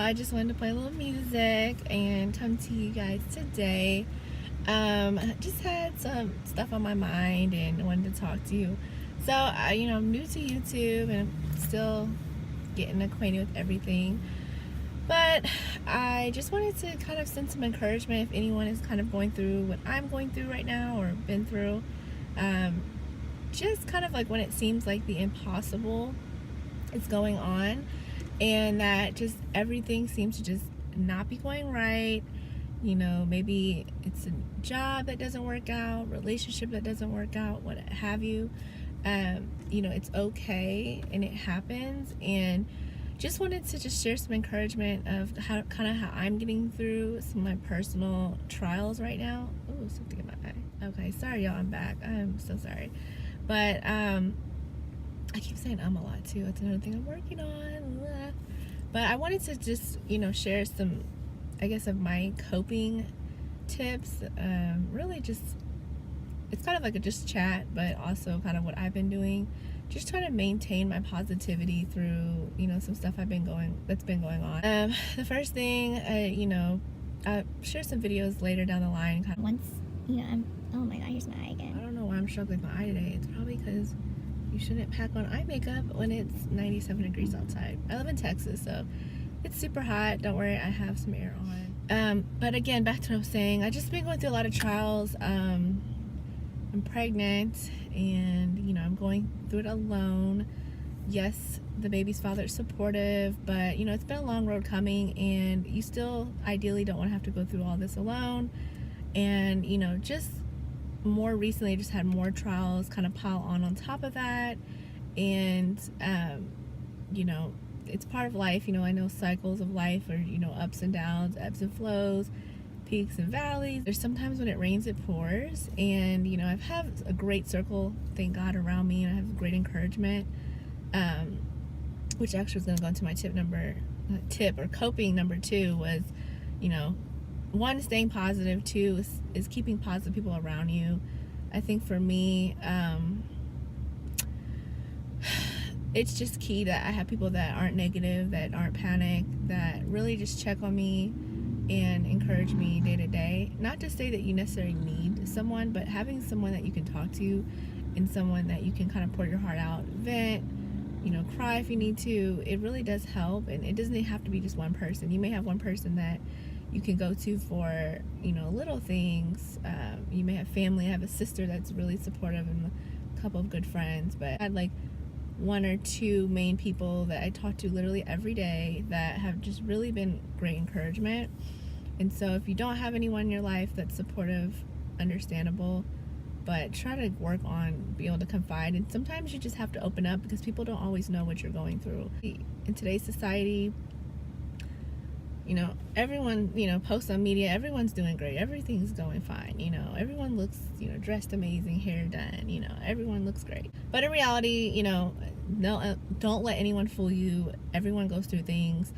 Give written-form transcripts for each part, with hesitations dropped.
I just wanted to play a little music and come to you guys today. I just had some stuff on my mind and wanted to talk to you. So, I'm new to YouTube and I'm still getting acquainted with everything. But I just wanted to kind of send some encouragement if anyone is kind of going through what I'm going through right now or been through. Um, just kind of like when it seems like the impossible is going on and that just everything seems to just not be going right. Maybe it's a job that doesn't work out, relationship that doesn't work out, what have you. It's okay and it happens. And just wanted to just share some encouragement of how I'm getting through some of my personal trials right now. Oh, something in my eye. Okay, sorry y'all, I'm back. I'm so sorry. But I keep saying a lot too. That's another thing I'm working on. But I wanted to just, share some, I guess, of my coping tips. Really just, it's kind of like a just chat, but also kind of what I've been doing. Just trying to maintain my positivity through, some stuff that's been going on. The first thing, I'll share some videos later down the line. Once, oh my god, here's my eye again. I don't know why I'm struggling with my eye today. It's probably because you shouldn't pack on eye makeup when it's 97 degrees outside. I live in Texas, so it's super hot. Don't worry, I have some air on. But again, back to what I was saying, I've just been going through a lot of trials. I'm pregnant and, I'm going through it alone. Yes, the baby's father is supportive, but, it's been a long road coming and you still ideally don't want to have to go through all this alone. And, just more recently, I just had more trials kind of pile on top of that. And, it's part of life. I know cycles of life are, ups and downs, ebbs and flows, peaks and valleys. There's sometimes when it rains, it pours. And, I've had a great circle, thank God, around me. And I have great encouragement, which actually was going to go into my tip or coping number 2 was, 1, staying positive. 2 is keeping positive people around you. I think for me, it's just key that I have people that aren't negative, that aren't panicked, that really just check on me and encourage me day to day. Not to say that you necessarily need someone, but having someone that you can talk to and someone that you can kind of pour your heart out, vent, cry if you need to. It really does help, and it doesn't have to be just one person. You may have one person that you can go to for, little things. You may have family. I have a sister that's really supportive and a couple of good friends, but I had like 1 or 2 main people that I talk to literally every day that have just really been great encouragement. And so if you don't have anyone in your life that's supportive, understandable, but try to work on being able to confide. And sometimes you just have to open up because people don't always know what you're going through. In today's society, everyone, posts on media, everyone's doing great, everything's going fine, everyone looks, dressed amazing, hair done, everyone looks great. But in reality, no, don't let anyone fool you. Everyone goes through things.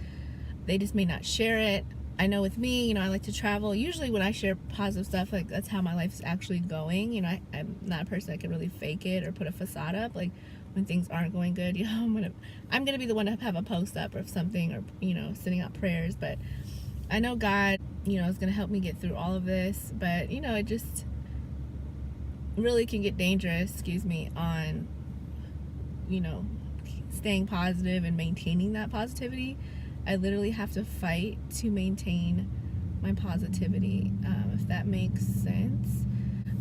They just may not share it. I know with me, I like to travel. Usually when I share positive stuff, like that's how my life is actually going. I'm not a person that can really fake it or put a facade up. Like when things aren't going good, I'm gonna be the one to have a post up or something, or sending out prayers. But I know God, is gonna help me get through all of this. But it just really can get dangerous, on staying positive and maintaining that positivity. I literally have to fight to maintain my positivity, if that makes sense.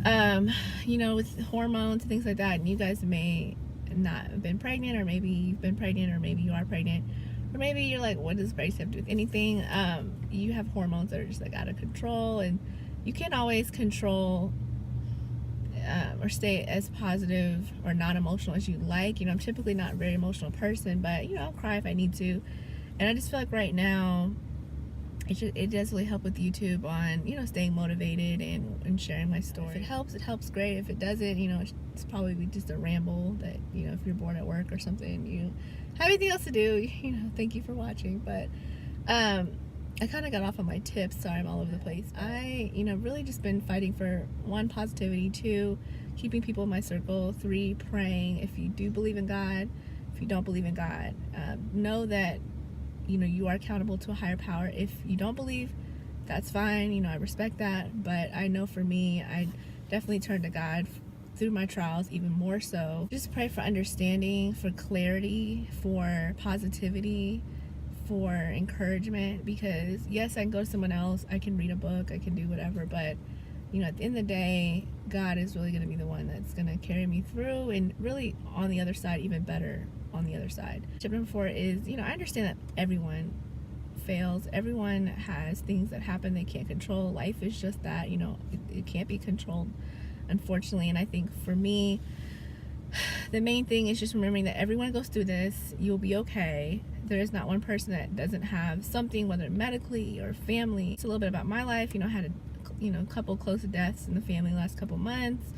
With hormones and things like that, and you guys may not have been pregnant, or maybe you've been pregnant, or maybe you are pregnant, or maybe you're like, what does pregnancy have to do with anything? You have hormones that are just like out of control, and you can't always control or stay as positive or not emotional as you like. I'm typically not a very emotional person, but I'll cry if I need to. And I just feel like right now it does really help with YouTube on staying motivated and sharing my story. If it helps great. If it doesn't, it's probably just a ramble that if you're bored at work or something, you have anything else to do, thank you for watching. But I kind of got off on my tips. Sorry, I'm all over the place. I, really just been fighting for 1, positivity, 2, keeping people in my circle, 3, praying. If you do believe in God, if you don't believe in God, know that, you are accountable to a higher power. If you don't believe, that's fine. I respect that. But I know for me, I definitely turn to God through my trials even more so. Just pray for understanding, for clarity, for positivity, for encouragement, because yes, I can go to someone else, I can read a book, I can do whatever, but at the end of the day, God is really going to be the one that's going to carry me through, and really on the other side, even better on the other side. Tip number 4 is, I understand that everyone fails. Everyone has things that happen they can't control. Life is just that, it can't be controlled, unfortunately. And I think for me, the main thing is just remembering that everyone goes through this. You'll be okay. There is not one person that doesn't have something, whether medically or family. It's a little bit about my life. I had a couple close deaths in the family last couple months.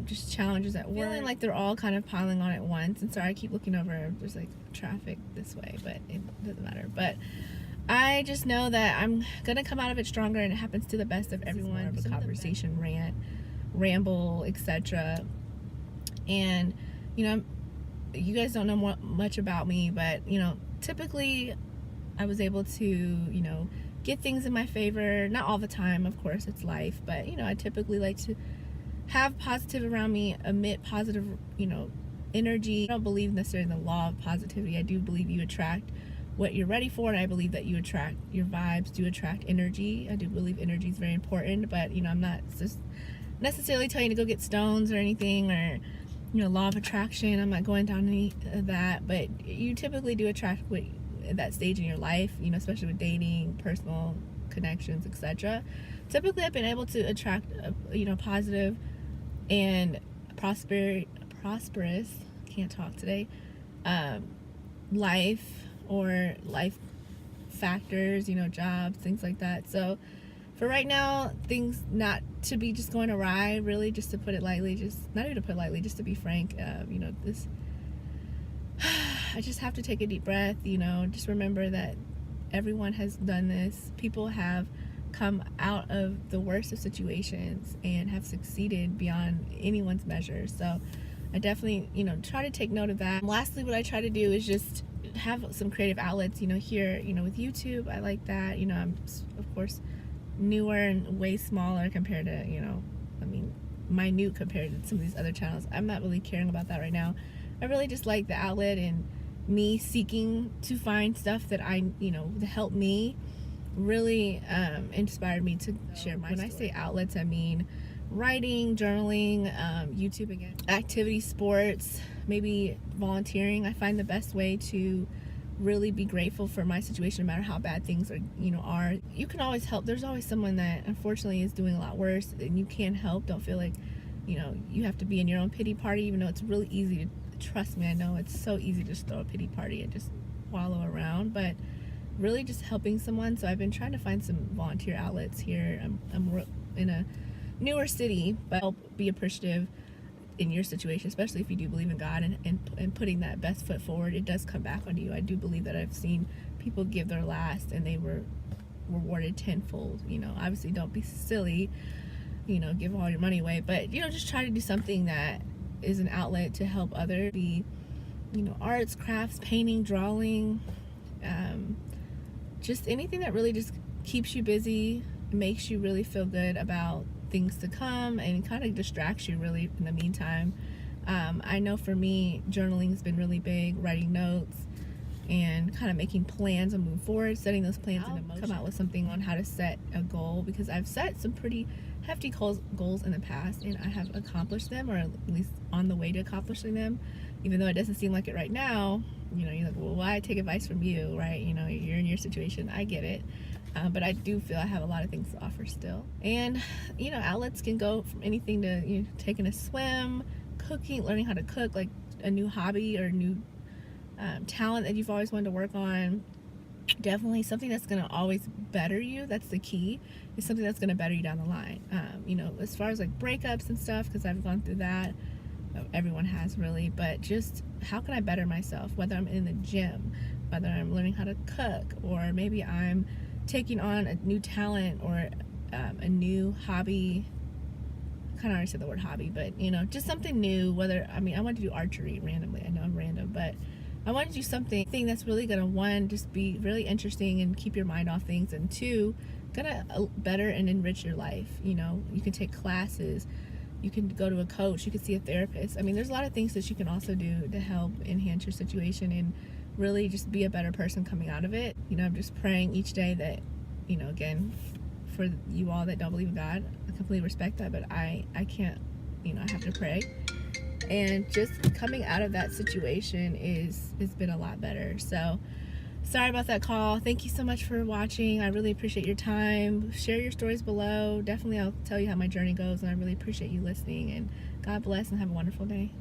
Just challenges at work. Feeling like they're all kind of piling on at once. And sorry, I keep looking over. There's like traffic this way, but it doesn't matter. But I just know that I'm gonna come out of it stronger, and it happens to the best of everyone. Of a conversation, rant, ramble, etc. And you guys don't know much about me, but typically I was able to get things in my favor. Not all the time, of course, it's life, but I typically like to have positive around me, emit positive energy. I don't believe necessarily in the law of positivity. I do believe you attract what you're ready for, and I believe that your vibes do attract energy. I do believe energy is very important, but I'm not just necessarily telling you to go get stones or anything, or law of attraction. I'm not going down any of that, but you typically do attract what at that stage in your life, especially with dating, personal connections, etc. Typically I've been able to attract positive and prosperous, can't talk today, life or life factors, jobs, things like that. So for right now, things not to be just going awry, really, just to put it lightly, just not even to put it lightly, just to be frank, this I just have to take a deep breath, just remember that everyone has done this. People have come out of the worst of situations and have succeeded beyond anyone's measure. So I definitely, try to take note of that. And lastly, what I try to do is just have some creative outlets, here, with YouTube. I like that. I'm, of course, newer and way smaller compared to, minute compared to some of these other channels. I'm not really caring about that right now. I really just like the outlet and me seeking to find stuff that to help me really inspired me to share my story. When I say outlets, I mean writing, journaling, YouTube again, activity, sports, maybe volunteering. I find the best way to really be grateful for my situation, no matter how bad things are. You can always help. There's always someone that unfortunately is doing a lot worse, and you can help. Don't feel like you have to be in your own pity party, even though it's really easy to. Trust me, I know it's so easy to just throw a pity party and just wallow around, but really just helping someone. So I've been trying to find some volunteer outlets here. I'm in a newer city, but I'll be appreciative in your situation, especially if you do believe in God and putting that best foot forward. It does come back on you. I do believe that I've seen people give their last and they were rewarded tenfold. Obviously don't be silly, give all your money away, but just try to do something that is an outlet to help others. Be arts, crafts, painting, drawing, just anything that really just keeps you busy, makes you really feel good about things to come, and kind of distracts you really in the meantime. I know for me, journaling has been really big, writing notes and kind of making plans and moving forward, setting those plans into motion. Come out with something on how to set a goal, because I've set some pretty hefty goals in the past, and I have accomplished them, or at least on the way to accomplishing them, even though it doesn't seem like it right now. You're like, well, why take advice from you, right? You're in your situation. I get it. But I do feel I have a lot of things to offer still. And, outlets can go from anything to, taking a swim, cooking, learning how to cook, like a new hobby or a new talent that you've always wanted to work on. Definitely something that's going to always better you. That's the key. Is something that's going to better you down the line. As far as like breakups and stuff, because I've gone through that. Everyone has really, but just how can I better myself? Whether I'm in the gym, whether I'm learning how to cook, or maybe I'm taking on a new talent or a new hobby. I kind of already said the word hobby, but just something new. Whether I want to do archery randomly. I know I'm random, but I want to do something that's really gonna, one, just be really interesting and keep your mind off things, and two, gonna better and enrich your life. You know, you can take classes, you can go to a coach, you can see a therapist. I mean, there's a lot of things that you can also do to help enhance your situation and really just be a better person coming out of it. You know, I'm just praying each day that, you know, again, for you all that don't believe in God, I completely respect that, but I can't, you know, I have to pray. And just coming out of that situation has been a lot better. So sorry about that call. Thank you so much for watching. I really appreciate your time. Share your stories below. Definitely I'll tell you how my journey goes, and I really appreciate you listening. And God bless and have a wonderful day.